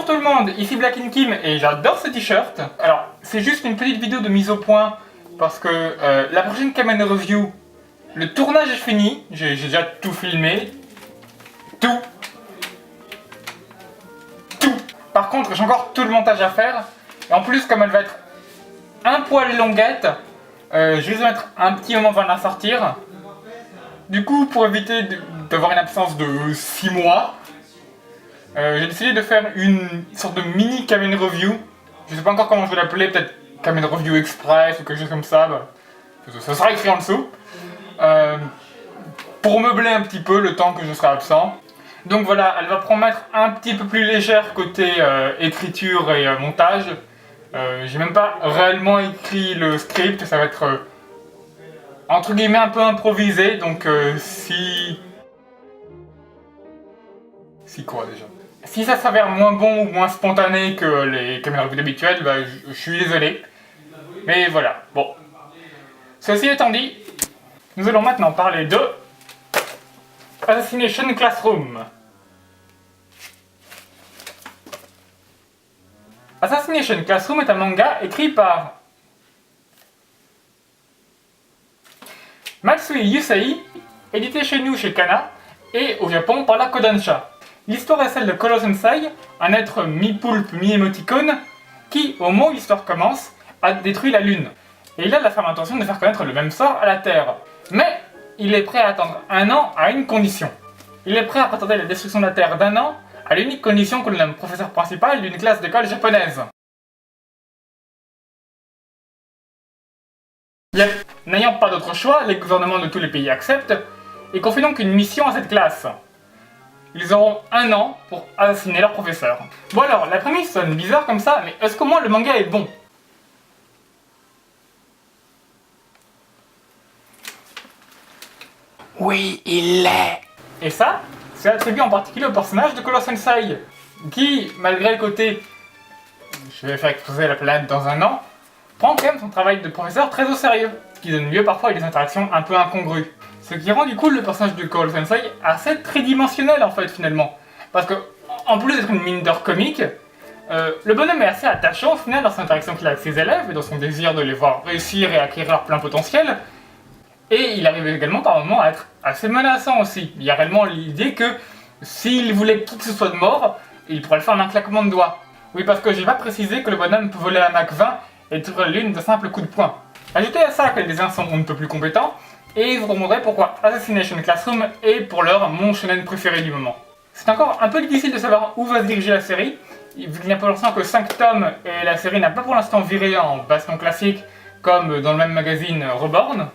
Bonjour tout le monde, ici Black in Kim et j'adore ce t-shirt. Alors, c'est juste une petite vidéo de mise au point parce que la prochaine Kamen Review, le tournage est fini, j'ai déjà tout filmé. Tout. Par contre, j'ai encore tout le montage à faire. Et en plus, comme elle va être un poil longuette, je vais mettre un petit moment avant de la sortir. Du coup, pour éviter d'avoir une absence de 6 mois, j'ai décidé de faire une sorte de mini Kamen Review. Je sais pas encore comment je vais l'appeler, peut-être Kamen Review Express ou quelque chose comme ça. Bah, ça sera écrit en dessous. Pour meubler un petit peu le temps que je serai absent. Donc voilà, elle va promettre un petit peu plus légère côté écriture et montage. J'ai même pas réellement écrit le script, ça va être entre guillemets un peu improvisé, donc si quoi déjà? Si ça s'avère moins bon ou moins spontané que les caméras habituelles, bah, je suis désolé. Mais voilà, bon. Ceci étant dit, nous allons maintenant parler de Assassination Classroom. Assassination Classroom est un manga écrit par Matsui Yusei, édité chez nous chez Kana, et au Japon par la Kodansha. L'histoire est celle de Koro Sensei, un être mi-poulpe, mi-émoticône, qui, au moment où l'histoire commence, a détruit la Lune. Et il a la ferme intention de faire connaître le même sort à la Terre. Mais il est prêt à attendre 1 an à une condition. Il est prêt à retarder la destruction de la Terre d'1 an à l'unique condition qu'on le nomme professeur principal d'une classe d'école japonaise. Yep. N'ayant pas d'autre choix, les gouvernements de tous les pays acceptent et confient donc une mission à cette classe. Ils auront 1 an pour assassiner leur professeur. Bon alors, la prémisse sonne bizarre comme ça, mais est-ce qu'au moins le manga est bon? Oui, il l'est. Et ça, c'est attribué en particulier au personnage de Koro Sensei, qui, malgré le côté « je vais faire exploser la planète dans 1 an », prend quand même son travail de professeur très au sérieux, ce qui donne lieu parfois à des interactions un peu incongrues. Ce qui rend du coup le personnage de Koro Sensei assez tridimensionnel en fait finalement. Parce que, en plus d'être une mine d'or comique, le bonhomme est assez attachant au final dans son interaction qu'il a avec ses élèves et dans son désir de les voir réussir et acquérir leur plein potentiel. Et il arrive également par moments à être assez menaçant aussi. Il y a réellement l'idée que s'il voulait qui que ce soit de mort, il pourrait le faire en un claquement de doigts. Oui, parce que j'ai pas précisé que le bonhomme peut voler à Mach 20 et détruire la Lune d'un simple coup de poing. Ajoutez à ça que les designers sont on ne peut plus compétents, et vous comprendrez pourquoi Assassination Classroom est pour l'heure mon shonen préféré du moment. C'est encore un peu difficile de savoir où va se diriger la série, vu qu'il n'y a pour l'instant que 5 tomes et la série n'a pas pour l'instant viré en baston classique comme dans le même magazine Reborn.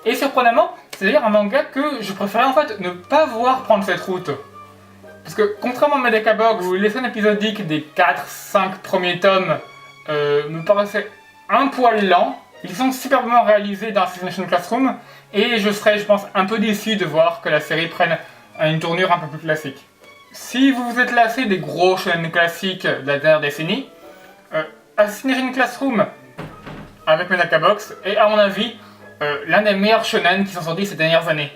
Et surprenamment, c'est d'ailleurs un manga que je préférais en fait ne pas voir prendre cette route. Parce que contrairement à Medaka Box, où les scènes épisodiques des 4-5 premiers tomes me paraissaient un poil lents, ils sont superbement réalisés dans Assassination Classroom, et je serais, je pense, un peu déçu de voir que la série prenne une tournure un peu plus classique. Si vous vous êtes lassé des gros shonen classiques de la dernière décennie, Assassination Classroom avec Medaka Box est à mon avis l'un des meilleurs shonen qui sont sortis ces dernières années.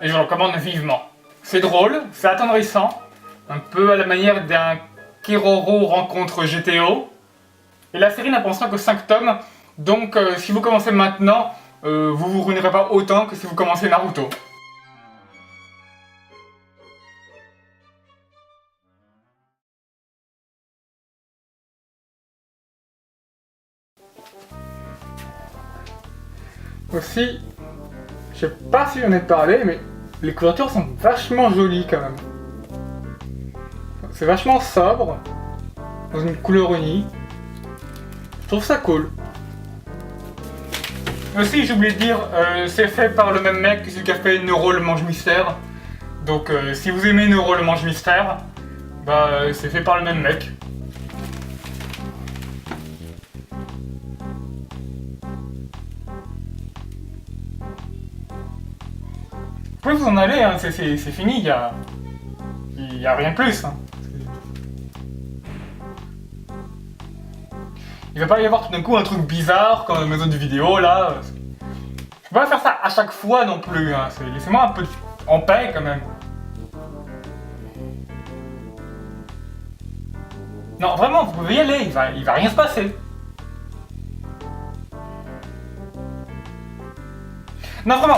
Et je le recommande vivement. C'est drôle, c'est attendrissant, un peu à la manière d'un Keroro rencontre GTO. Et la série n'a pour l'instant que 5 tomes, donc si vous commencez maintenant, vous ruinerez pas autant que si vous commencez Naruto. Aussi, je sais pas si j'en ai parlé, mais les couvertures sont vachement jolies quand même. C'est vachement sobre, dans une couleur unie. Je trouve ça cool. Aussi, j'ai oublié de dire, c'est fait par le même mec que celui qui a fait Neuro le mange mystère. Donc si vous aimez Neuro le mange mystère, bah c'est fait par le même mec. Vous pouvez vous en aller, hein, c'est fini, il y a rien de plus. Hein. Il va pas y avoir tout d'un coup un truc bizarre comme la maison du vidéo là. Je peux pas faire ça à chaque fois non plus, hein. Laissez-moi un peu en paix quand même. Non, vraiment, vous pouvez y aller, il va rien se passer. Non, vraiment.